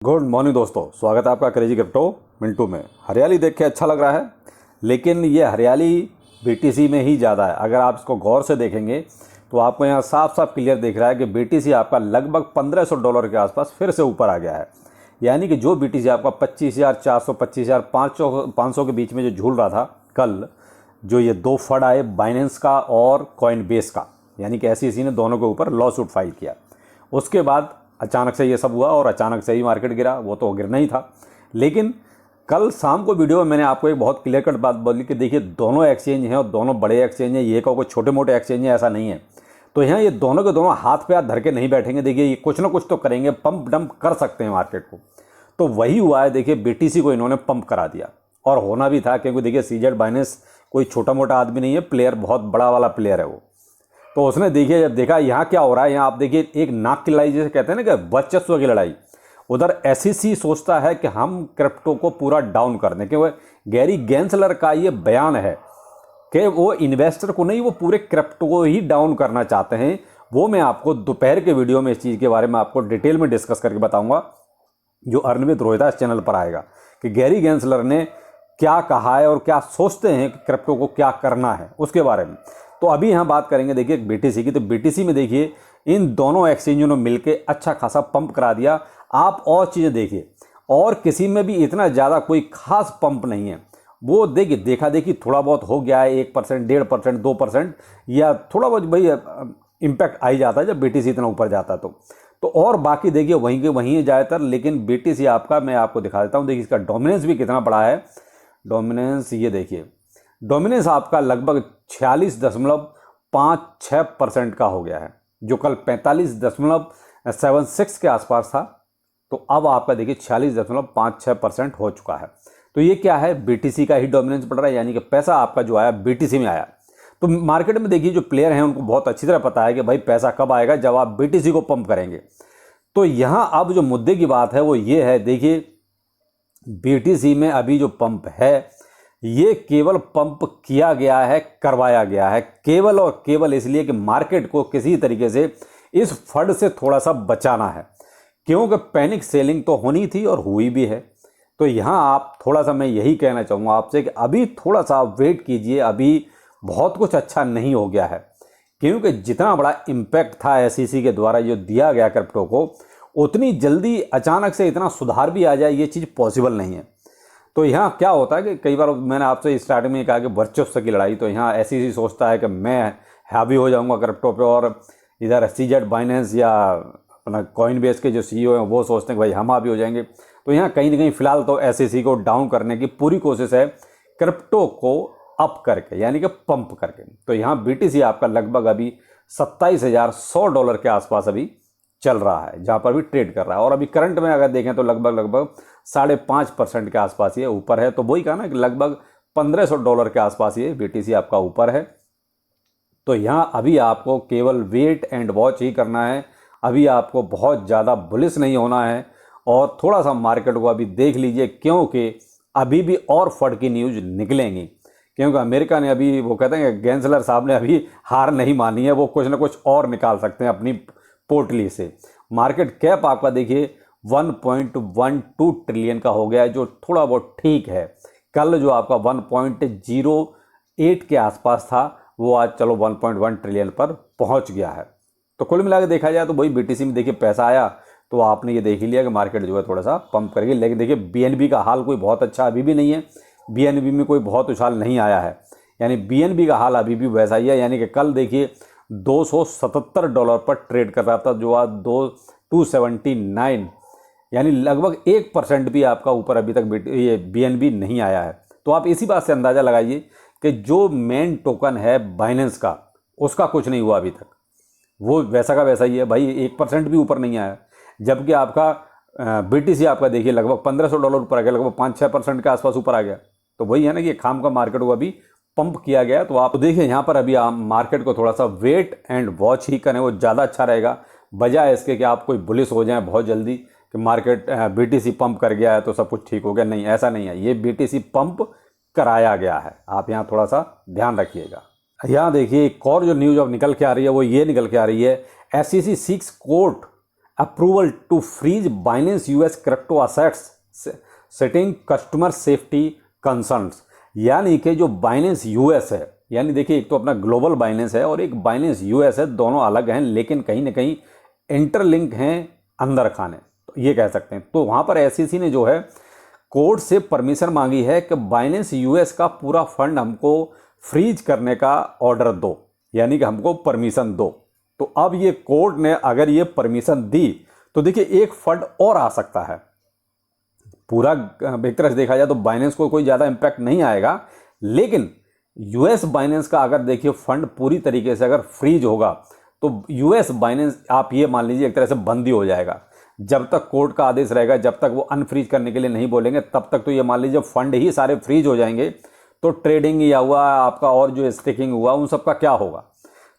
Good morning दोस्तों, स्वागत है आपका क्रेजी क्रिप्टो मिंटू में। हरियाली देख के अच्छा लग रहा है, लेकिन ये हरियाली बीटीसी में ही ज़्यादा है। अगर आप इसको गौर से देखेंगे तो आपको यहाँ साफ साफ क्लियर दिख रहा है कि बीटीसी आपका लगभग $1500 के आसपास फिर से ऊपर आ गया है। यानी कि जो बीटीसी आपका 25,400 25,500 के बीच में जो झूल रहा था कल, जो ये दो फंड आए बाइनेंस का और कॉइनबेस का, यानी कि SEC ने दोनों के ऊपर लॉ सूट फाइल किया। उसके बाद अचानक से ये सब हुआ और अचानक से ही मार्केट गिरा। वो तो गिरना ही था। लेकिन कल शाम को वीडियो में मैंने आपको एक बहुत क्लियर कट बात बोली कि देखिए दोनों एक्सचेंज हैं और दोनों बड़े एक्सचेंज हैं, ये कोई छोटे मोटे एक्सचेंज हैं ऐसा नहीं है। तो यहाँ ये दोनों के दोनों हाथ पे हाथ धर के नहीं बैठेंगे। देखिए ये कुछ ना कुछ तो करेंगे, पंप डंप कर सकते हैं मार्केट को। तो वही हुआ है। देखिए BTC को इन्होंने पंप करा दिया और होना भी था, क्योंकि देखिए CZ बाइनेंस कोई छोटा मोटा आदमी नहीं है, प्लेयर बहुत बड़ा वाला प्लेयर है वो। तो उसने देखिए जब देखा यहाँ क्या हो रहा है, यहाँ आप देखिए एक नाक की लड़ाई जैसे कहते हैं ना कि वर्चस्व की लड़ाई। उधर SEC सोचता है कि हम क्रिप्टो को पूरा डाउन कर दें, क्योंकि गैरी गेंसलर का ये बयान है कि वो इन्वेस्टर को नहीं, वो पूरे क्रिप्टो को ही डाउन करना चाहते हैं। वो मैं आपको दोपहर के वीडियो में इस चीज़ के बारे में आपको डिटेल में डिस्कस करके बताऊँगा, जो अर्न विद रोहिता इस चैनल पर आएगा, कि गैरी गेंसलर ने क्या कहा है और क्या सोचते हैं कि क्रिप्टो को क्या करना है उसके बारे में। तो अभी यहाँ बात करेंगे देखिए BTC की। तो BTC में देखिए इन दोनों एक्सचेंजों ने मिलकर अच्छा खासा पंप करा दिया। आप और चीज़ें देखिए, और किसी में भी इतना ज़्यादा कोई खास पंप नहीं है। वो देखिए देखा देखी थोड़ा बहुत हो गया है, 1%, 1.5%, 2% या थोड़ा बहुत भाई इम्पैक्ट आ ही जाता है जब BTC इतना ऊपर जाता है तो और बाकी देखिए वहीं के वहीं है ज़्यादातर। लेकिन BTC आपका मैं आपको दिखा देता हूँ। देखिए इसका डोमिनेंस भी कितना बड़ा है। डोमिनेंस ये देखिए, डोमिनेंस आपका लगभग 46.56% का हो गया है, जो कल 45.76 के आसपास था। तो अब आपका देखिए 46.56% हो चुका है। तो ये क्या है, BTC का ही डोमिनेंस बढ़ रहा है, यानी कि पैसा आपका जो आया BTC में आया। तो मार्केट में देखिए जो प्लेयर हैं उनको बहुत अच्छी तरह पता है कि भाई पैसा कब आएगा, जब आप BTC को पंप करेंगे। तो यहाँ अब जो मुद्दे की बात है वो ये है, देखिए BTC में अभी जो पंप है ये केवल पंप किया गया है, करवाया गया है, केवल और केवल इसलिए कि मार्केट को किसी तरीके से इस फंड से थोड़ा सा बचाना है, क्योंकि पैनिक सेलिंग तो होनी थी और हुई भी है। तो यहाँ आप थोड़ा सा, मैं यही कहना चाहूँगा आपसे कि अभी थोड़ा सा वेट कीजिए। अभी बहुत कुछ अच्छा नहीं हो गया है, क्योंकि जितना बड़ा इम्पैक्ट था SEC के द्वारा जो दिया गया क्रिप्टो को, उतनी जल्दी अचानक से इतना सुधार भी आ जाए ये चीज़ पॉसिबल नहीं है। तो यहाँ क्या होता है कि कई बार मैंने आपसे स्टार्टिंग में कहा कि वर्चस्व की लड़ाई, तो यहाँ SEC सोचता है कि मैं हावी हो जाऊँगा क्रिप्टो पे, और इधर CZ बाइनेंस या अपना कॉइनबेस के जो CEO हैं वो सोचते हैं कि भाई हम हावी हो जाएंगे। तो यहाँ कहीं ना कहीं फिलहाल तो SEC को डाउन करने की पूरी कोशिश है, क्रिप्टो को अप करके, यानी कि पंप करके। तो यहाँ BTC आपका लगभग अभी $27,100 के आसपास अभी चल रहा है, जहाँ पर भी ट्रेड कर रहा है। और अभी करंट में अगर देखें तो लगभग 5.5% के आसपास ये ऊपर है। तो वही कहा ना कि लगभग $1,500 के आसपास ये BTC आपका ऊपर है। तो यहाँ अभी आपको केवल वेट एंड वॉच ही करना है। अभी आपको बहुत ज़्यादा बुलिश नहीं होना है, और थोड़ा सा मार्केट को अभी देख लीजिए, क्योंकि अभी भी और फंड की न्यूज़ निकलेंगी। क्योंकि अमेरिका ने अभी, वो कहते हैं कि गेंसलर साहब ने अभी हार नहीं मानी है, वो कुछ ना कुछ और निकाल सकते हैं अपनी पोर्टली से। मार्केट कैप आपका देखिए 1.12 ट्रिलियन का हो गया है, जो थोड़ा बहुत ठीक है। कल जो आपका 1.08 के आसपास था, वो आज चलो 1.1 ट्रिलियन पर पहुंच गया है। तो कुल मिला के देखा जाए तो वही BTC में देखिए पैसा आया, तो आपने ये देख ही लिया कि मार्केट जो है थोड़ा सा पंप करेगी। लेकिन देखिए BNB का हाल कोई बहुत अच्छा अभी भी नहीं है। BNB में कोई बहुत उछाल नहीं आया है, यानी BNB का हाल अभी भी वैसा ही है। यानी कि कल देखिए $277 पर ट्रेड कर रहा था, जो आज 279, यानी लगभग 1% भी आपका ऊपर अभी तक ये BNB नहीं आया है। तो आप इसी बात से अंदाज़ा लगाइए कि जो मेन टोकन है बाइनेंस का, उसका कुछ नहीं हुआ अभी तक, वो वैसा का वैसा ही है भाई, 1% भी ऊपर नहीं आया। जबकि आपका BTC आपका देखिए लगभग $1,500 ऊपर आ गया, लगभग 5-6% के आसपास ऊपर आ गया। तो वही है ना कि खाम का मार्केट को अभी पंप किया गया। तो आप देखिए यहाँ पर अभी आप मार्केट को थोड़ा सा वेट एंड वॉच ही करें, वो ज़्यादा अच्छा रहेगा, बजाय इसके कि आप कोई बुलिश हो जाएं बहुत जल्दी कि मार्केट BTC पंप कर गया है तो सब कुछ ठीक हो गया। नहीं, ऐसा नहीं है। ये BTC पंप कराया गया है, आप यहाँ थोड़ा सा ध्यान रखिएगा। यहाँ देखिए एक और जो न्यूज़ अब निकल के आ रही है वो ये निकल के आ रही है, SEC seeks court approval to freeze Binance US crypto assets setting customer safety concerns. यानी कि जो बाइनेंस यूएस है, यानी देखिए एक तो अपना ग्लोबल बाइनेंस है और एक बाइनेंस यूएस है, दोनों अलग हैं लेकिन कहीं ना कहीं इंटरलिंक हैं अंदर खाने, तो ये कह सकते हैं। तो वहाँ पर एसईसी ने जो है कोर्ट से परमिशन मांगी है कि बाइनेंस यूएस का पूरा फंड हमको फ्रीज करने का ऑर्डर दो, यानी कि हमको परमिशन दो। तो अब ये कोर्ट ने अगर ये परमिशन दी तो देखिए एक फंड और आ सकता है। पूरा एक तरह से देखा जाए तो बाइनेंस को कोई ज़्यादा इम्पैक्ट नहीं आएगा, लेकिन यूएस बाइनेंस का अगर देखिए फंड पूरी तरीके से अगर फ्रीज होगा तो यूएस बाइनेंस आप ये मान लीजिए एक तरह से बंद ही हो जाएगा। जब तक कोर्ट का आदेश रहेगा, जब तक वो अनफ्रीज करने के लिए नहीं बोलेंगे, तब तक तो ये मान लीजिए फंड ही सारे फ्रीज हो जाएंगे, तो ट्रेडिंग या हुआ आपका और जो स्टेकिंग हुआ उन सब का क्या होगा।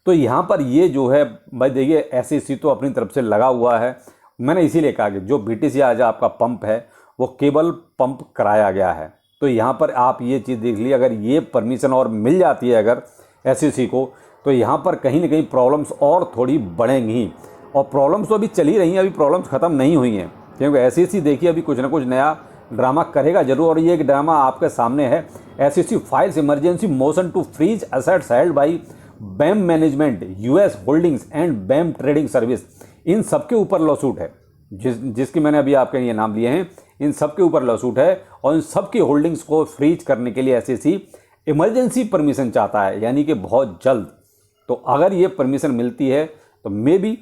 तो यहाँ पर ये जो है भाई देखिए एसईसी तो अपनी तरफ से लगा हुआ है। मैंने इसीलिए कहा कि जो बीटीसी आज आपका पंप है वो केवल पंप कराया गया है। तो यहाँ पर आप ये चीज़ देख लीजिए, अगर ये परमिशन और मिल जाती है अगर एसईसी को, तो यहाँ पर कहीं ना कहीं प्रॉब्लम्स और थोड़ी बढ़ेंगी। और प्रॉब्लम्स तो अभी चली रही हैं, अभी प्रॉब्लम्स ख़त्म नहीं हुई हैं, क्योंकि एसईसी देखिए अभी कुछ ना कुछ नया ड्रामा करेगा जरूर। और ये एक ड्रामा आपके सामने है। SEC files emergency motion to freeze assets held by BAM management, US holdings and BAM trading service. इन सब के ऊपर लॉसूट है, जिसकी मैंने अभी आपके ये नाम लिए हैं, इन सब के ऊपर लॉसूट है। और इन सब की होल्डिंग्स को फ्रीज करने के लिए एसईसी इमरजेंसी परमिशन चाहता है, यानी कि बहुत जल्द। तो अगर ये परमिशन मिलती है तो मे बी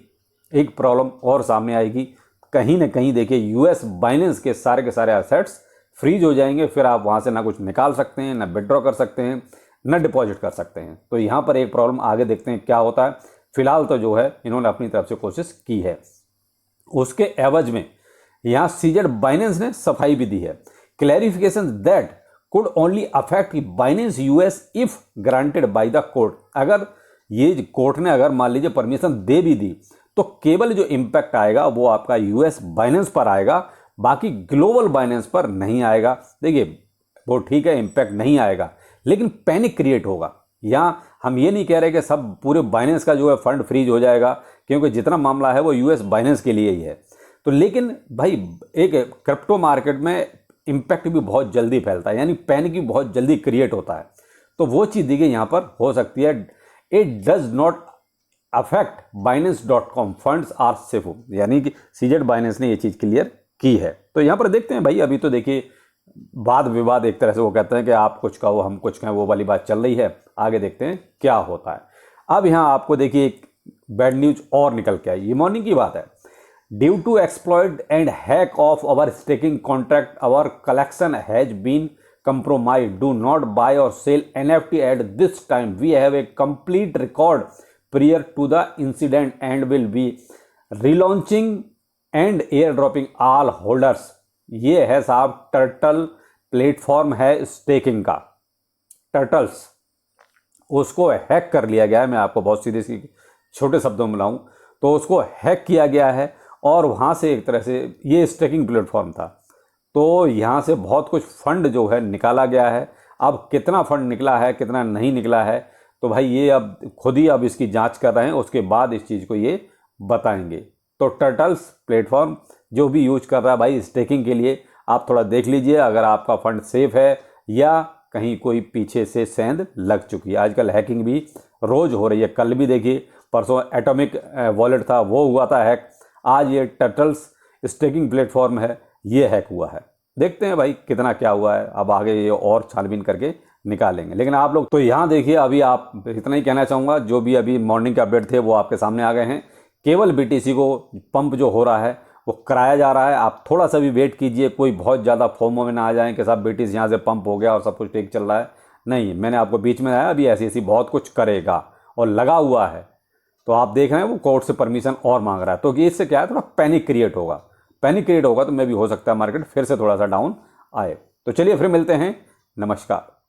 एक प्रॉब्लम और सामने आएगी। कहीं ना कहीं देखिए यूएस बाइनेंस के सारे एसेट्स फ्रीज हो जाएंगे, फिर आप वहाँ से ना कुछ निकाल सकते हैं, ना विड्रॉ कर सकते हैं, ना डिपॉजिट कर सकते हैं। तो यहाँ पर एक प्रॉब्लम, आगे देखते हैं क्या होता है। फिलहाल तो जो है इन्होंने अपनी तरफ से कोशिश की है। उसके एवज में यहाँ सीजेड बाइनेंस ने सफाई भी दी है। Clarification that could only affect Binance US if granted by the court. अगर ये कोर्ट ने अगर मान लीजिए परमिशन दे भी दी तो केवल जो इम्पैक्ट आएगा वो आपका यूएस बाइनेंस पर आएगा, बाकी ग्लोबल बाइनेंस पर नहीं आएगा। देखिए वो ठीक है, इम्पैक्ट नहीं आएगा, लेकिन पैनिक क्रिएट होगा। यहाँ हम ये नहीं कह रहे कि सब पूरे बाइनेंस का जो है फंड फ्रीज हो जाएगा, क्योंकि जितना मामला है वो यूएस बाइनेंस के लिए ही है। तो लेकिन भाई एक क्रिप्टो मार्केट में इम्पैक्ट भी बहुत जल्दी फैलता है, यानी पैनिक भी बहुत जल्दी क्रिएट होता है। तो वो चीज़ देखिए यहाँ पर हो सकती है। It does not affect Binance.com funds are safe, यानी कि सीजेड बाइनेंस ने ये चीज़ क्लियर की है। तो यहाँ पर देखते हैं भाई, अभी तो देखिए वाद विवाद एक तरह से वो कहते हैं कि आप कुछ कहो हम कुछ कहें, वो वाली बात चल रही है। आगे देखते हैं क्या होता है। अब यहाँ आपको देखिए एक बैड न्यूज और निकल के आई, ये मॉर्निंग की बात है। Due to exploit and hack of our staking contract our collection has been compromised. Do not buy or sell NFT at this time. We have a complete record prior to the incident and will be relaunching and airdropping all holders. ये है साहब turtle platform है staking का, turtles, उसको hack कर लिया गया है। मैं आपको बहुत सीधे सी छोटे शब्दों में बताऊं तो उसको हैक किया गया है और वहाँ से एक तरह से ये स्टेकिंग प्लेटफॉर्म था, तो यहाँ से बहुत कुछ फंड जो है निकाला गया है। अब कितना फंड निकला है कितना नहीं निकला है तो भाई ये अब खुद ही अब इसकी जांच कर रहे हैं, उसके बाद इस चीज़ को ये बताएंगे। तो टर्टल्स प्लेटफॉर्म जो भी यूज कर रहा है भाई स्टेकिंग के लिए, आप थोड़ा देख लीजिए अगर आपका फंड सेफ है या कहीं कोई पीछे से सेंध लग चुकी है। आजकल हैकिंग भी रोज़ हो रही है, कल भी देखिए, परसों एटॉमिक वॉलेट था वो हुआ था हैक, आज ये टर्टल्स स्टेकिंग प्लेटफॉर्म है ये हैक हुआ है। देखते हैं भाई कितना क्या हुआ है, अब आगे ये और छानबीन करके निकालेंगे। लेकिन आप लोग तो यहाँ देखिए, अभी आप इतना ही कहना चाहूँगा, जो भी अभी मॉर्निंग के अपडेट थे वो आपके सामने आ गए हैं। केवल बीटीसी को पंप जो हो रहा है वो कराया जा रहा है। आप थोड़ा सा भी वेट कीजिए, कोई बहुत ज़्यादा फोमो में ना आ जाए कि साहब बीटीसी यहाँ से पंप हो गया और सब कुछ ठीक चल रहा है। नहीं, मैंने आपको बीच में आया, अभी एसईसी बहुत कुछ करेगा और लगा हुआ है। तो आप देख रहे हैं वो कोर्ट से परमिशन और मांग रहा है, तो इससे क्या है थोड़ा पैनिक क्रिएट होगा। पैनिक क्रिएट होगा तो मे भी हो सकता है मार्केट फिर से थोड़ा सा डाउन आए। तो चलिए फिर मिलते हैं, नमस्कार।